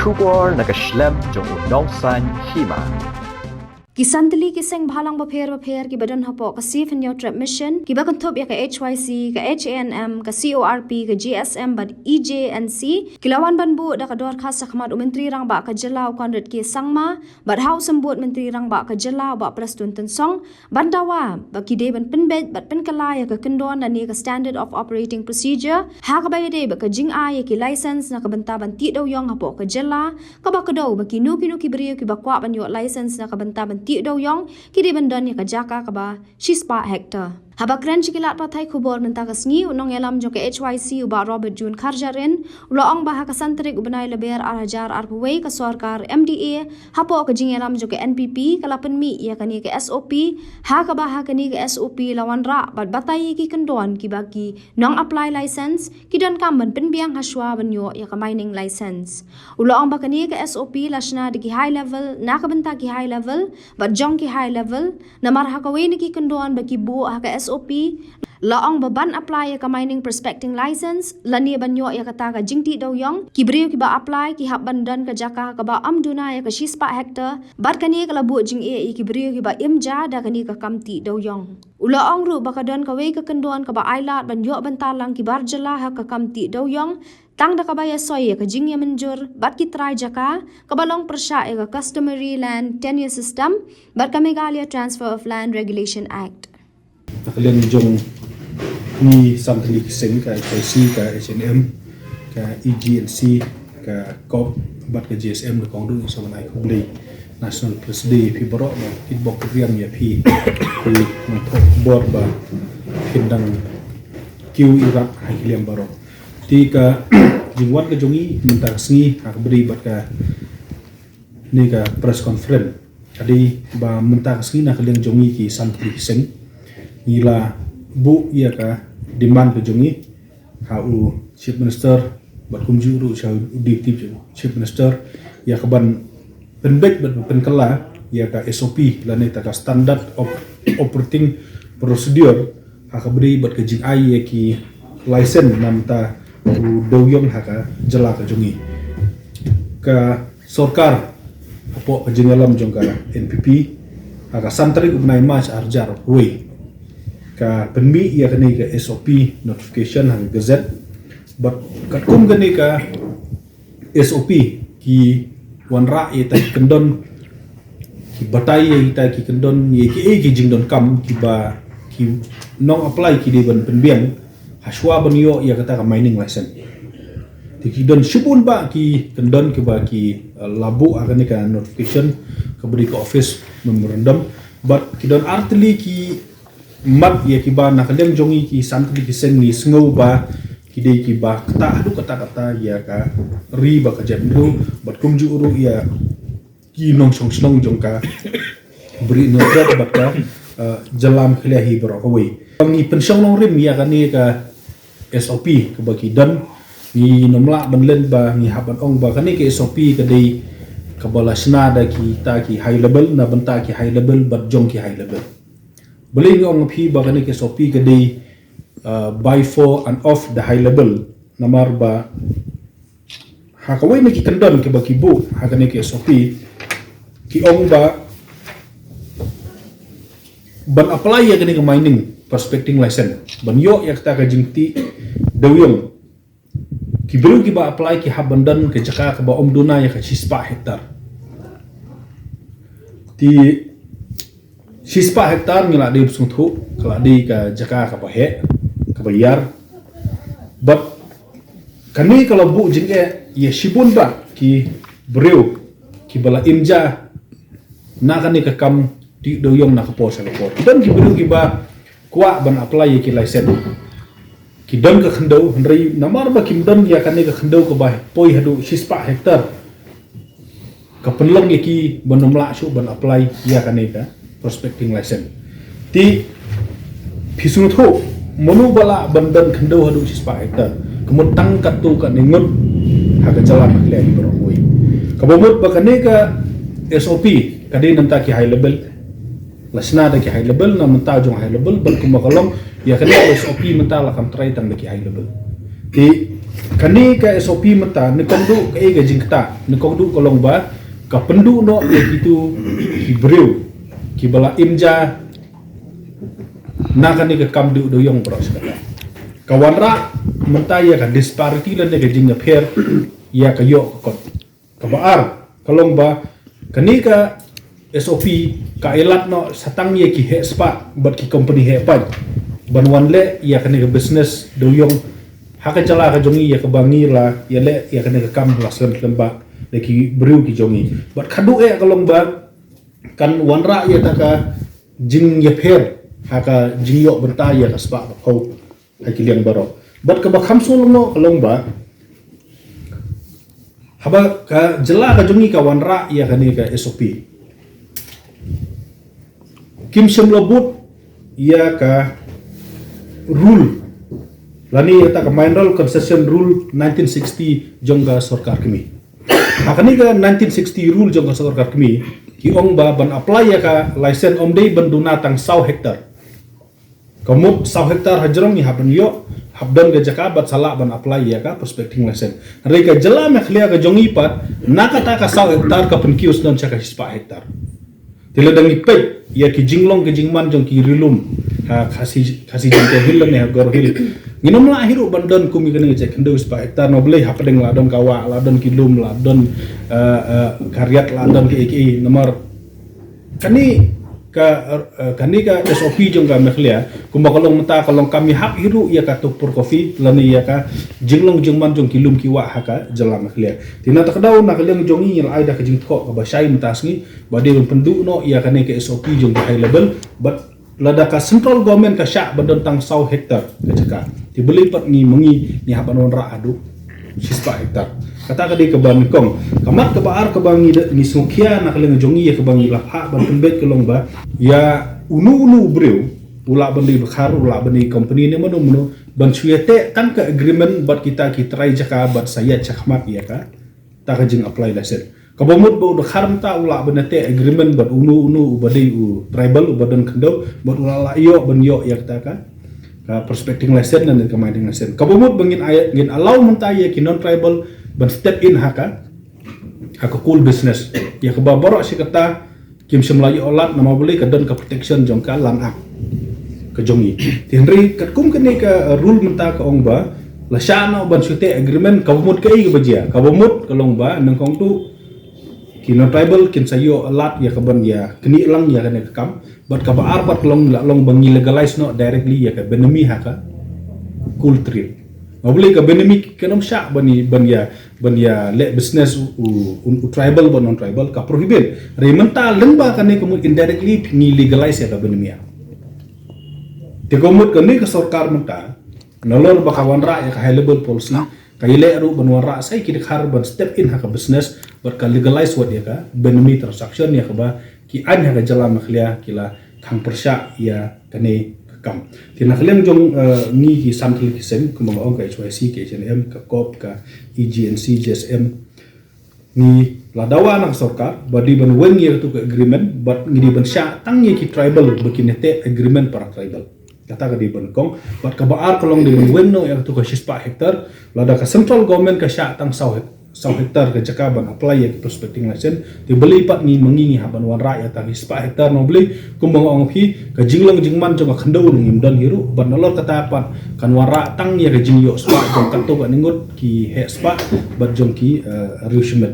Shubor nakaslem jong unongsan hima. Kisantali kiseng bhalang bapher ki badan hapo ka safe and your trap mission ki bakan thop ya ka HYC ka HANM ka CORP ka GSM bad EJNC kilawan banbu da ka dor khas khmat menteri rang ba ka jelaw konrad ki sangma bad house sambut menteri rang ba ka jelaw ba prastun ten song bandawa ba ki de ban penbet bad penkala ya ka kendon na ni ka standard of operating procedure ha ka bay de ba ka jing a ya ki license na ka banta ban ti daw yong hapo ka jela ka ba ka daw ba ki nu ki brio ki ba kwa ban yo license na ka banta ban ti daw yong kidi bandan ya kajaka kaba shispa hector haba kren chikilat pathai khubor menta kasngi unong elam jo ke HYC uba Robert June Kharjaren uloong bah ka santrik ubnai leber arhajar arpuwei ka sarkar MDA hapo ka jingelam jo ke NPP kalapan mi ya kani ke SOP ha ka bah kani ke SOP lawan ra bat batai ki kendon ki bagi nong apply license kidan kamban penbiang haswa banyo ya ka mining license uloong bah kani ke SOP lasna di ki high level na ka benta ki high level bat jong ki high level namar ha ka we ni ki kendon bagi bu ha ka SOP laong baban apply ka mining prospecting license lani banyo ya kata ka jingti daw yong kibriu ki ba apply ki hab bandan ka jaka ka ba amduna ya ka shispa hector bat kani ka labu jing e kibriu ki ba imja da kani ka kamti daw yong ulaong ru bakadan ka we ka kendon ka ba ailat banyo bantalang ki barjala ha ka kamti daw yong tang da kabaya soy ka jingya menjur bat ki try jaka kabalong persya ka customary land tenure system bat ka Meghalaya Transfer of Land Regulation Act nakalian jong ni santali kiseng ka HIC ka HNM ka EGNC ka COP bat ka GSM ka kongdu sa manay kublay national president pi baro ba kitbok riang ya pi matok bor ba kindang kiu irak hakiliam baro ti ka jingwat ka jongi minta sngi ak beri bat ka ni ka press conference adi ba minta sngi nakalian jongi ki santali kiseng nila bu ia ka demand ke jongi hau chief minister bat kumjuru chau deputy chief minister ya ka ban penbek bat penkala ya ka SOP lane ta ka standard of operating procedure ha ka beri bat ke jing ai ya ki license nam ta doyong ha ka jela ka jongi ka sarkar apo ka jingalam jong ka NPP ha ka santri ubnai mas arjar we ka penmi ia kani ka SOP notification hang gazette but katkum kani ka SOP ki wanra ia ta kendon ki batai ia ta ki kendon ia ki jingdon kam ki ba ki nong apply ki deban penbiang haswa banyo ia kata ka mining license ti ki don shubun ba ki kendon ki ba ki labu akani ka notification ka beri ka office memorandum but ki don artli ki mat ya ki ba nakaliang jongi ki santli ki seng ni sngo ba ki dei ki ba kata ya ka ri ba ka jemdu bat kumju uru ya ki nong song snong jong ka beri no rat ba ka jalam khilahi bro hoi ni pensiong nong rim ya ka ni ka SOP ka ba ki dan ni nomla banlen ba ni haban ong ba ka ni ka SOP ka dei ka balasna da ki ta ki high level na banta ki high level bat jong ki high level boleh ni orang pi bagani ke SOP ke di by for and off the high level namar ba hakawai ni ki kendon ke baki bu hakani ke SOP ki ong ba ban apply ya gani ke mining prospecting license ban yo ya kata ka jingti dawyong ki belu ki ba apply ki habandan ke jaka ka ba omduna ya ka shispa hektar ti shispa hektar ngila di sungthu kala di ka jaka ka pahe ka bayar but kani kalau bu jingke ye shibun ba ki breu ki bala imja na kani ka kam di doyong na ka po sa ko dan ki breu ki ba kwa ban apply ki license ki dan ka khandau hendrai namar ba ki dan ya kani ka khandau ka ba poi hadu shispa hektar ka penlang ye ki banomla su ban apply ya kani ka prospecting license ti pisung tho monu bala bandan khando hadu sispa hektar kemutang katu ka ningut haga jalan le beroi kabomut bakane ka SOP kadi nanta ki high level lasna da ki high level na menta jong high level ban kumakalong ya kadi SOP menta la kam try tang da ki high level ti kani ka SOP mata ni kongdu ka e gajing kata ni kongdu kolong ba ka pendu no itu ki breu ki bala imja na kani ka kamdu do yong bros kata kawanra menta ya ka disparity lan ne gajing appear ya ka yo kot ka baar kolong ba kani ka SOP ka elat no satang ye ki he spa but ki company he pa ban wan le ya kani ka business do yong haka jala ka jongi ya ka bangi la ya le ya kani ka kam la sen lemba le ki brew ki jongi but khadu e kalong ba kan wanra ya ta ka jing ya pher haka jing yo berta ya ka spa ko ha ki liang baro but ka ba khamsul no kalong ba haba ka jala ka jongi ka wanra ya kani ka SOP Kim Shem Lobut ia ka rule lani ta ka mineral concession rule 1960 jongga sarkar kami akani ka 1960 rule jongga sarkar kami ki ong ba ban apply ya ka license omdei banduna tang 100 hektar kamut 100 hektar hajrong ni haban yo habdan ga jaka bat sala ban apply ya ka prospecting license re ka jala me khlia ka jongi pat nakata ka 100 hektar ka penkius don chaka 100 hektar tila dangi pet ya ki jinglong ke jingman jong ki rilum ha khasi jong ko hil ne gor hil nginom la hiru bandon kumi kene cek ndo spa hektar no blei hapadeng la don kawa la don kilum la don karyat la don ki nomor kani ka SOP jong ka mekhlia kumba kolong mata kolong kami hak hiru ya ka tupur kopi lani ya ka jinglong jingman jong kilum ki wa haka jala mekhlia tina takdau na kaleng jongi il aida ka jingtho ka basai mutasngi bade pendu no ya kane ka SOP jong high level but lada ka central government ka syak bandon tang 100 hektar ka jaka ti beli pat ni mengi ni habanon ra adu 100 hektar kata ka di ke ban kong kamat ke baar ke bangi ni sukia nak leng jongi ya ke bangi lah ha ban pembet ke lomba ya unu breu ula bandi bekhar ula bandi company ni mano ban suete kan ke agreement bat kita ki try jaka bat saya cakmat ya ka ta ka jing apply license kabomut bo de kharmta ula benate agreement bat unu badi u tribal badan kendo bat ula la yo ban yo ya ta ka prospecting license dan ka mining license kabomut bangin ayat ngin allow menta ya ki non tribal ban step in haka cool business ya ke babaro si kata kim semlayu olat nama boleh ke don ke protection jongka lan ak ke jongi tinri kum kene ke rule menta ke ongba la syana ban sute agreement kabomut ke i bajia kabomut kalongba nang kong tu kino tribal kin sayo alat ya kaban ya keni lang ya kene kam but ka baar pat long bangi legalize no directly ya ke benemi haka cool trade Mabuli ka benemi kenom syak ban ya le business u tribal ban non tribal ka prohibit re mental lemba kane kemun indirectly ni legalize ya ka benemi te komut kane ka sarkar menta nolor bakawan ra ya ka high level policy ka ile ru ban wara sai ki khar ban step in ha ka business ber ka legalize wat ya ka benemi transaction ya ka ba ki an ha ka jalan makhlia kila khang persya ya kane kam tina khlem jong ni ki samthil ki sem kumang ong ka HYC ke HNM ka COP ka EGNC GSM ni ladawa nak sarkar badi ban wengi tu ke agreement but ngidi ban sya tang ye ki tribal bekinete agreement para tribal kata ka di ban kong but ka baar kolong di wenno ya tu ka 6 hektar lada ka central government ka sya tang 100 hektar ke jaka ban apply ya prospecting license ti beli pat ni mengingi haban wan rakyat tang 10 hektar no beli kumbang ong hi ka jinglang jingman jong khando ngim dan hiru ban nolor katapan kan wara tang ya ka jingyo spa jong kanto ka ningot ki he spa bat jong ki rushmet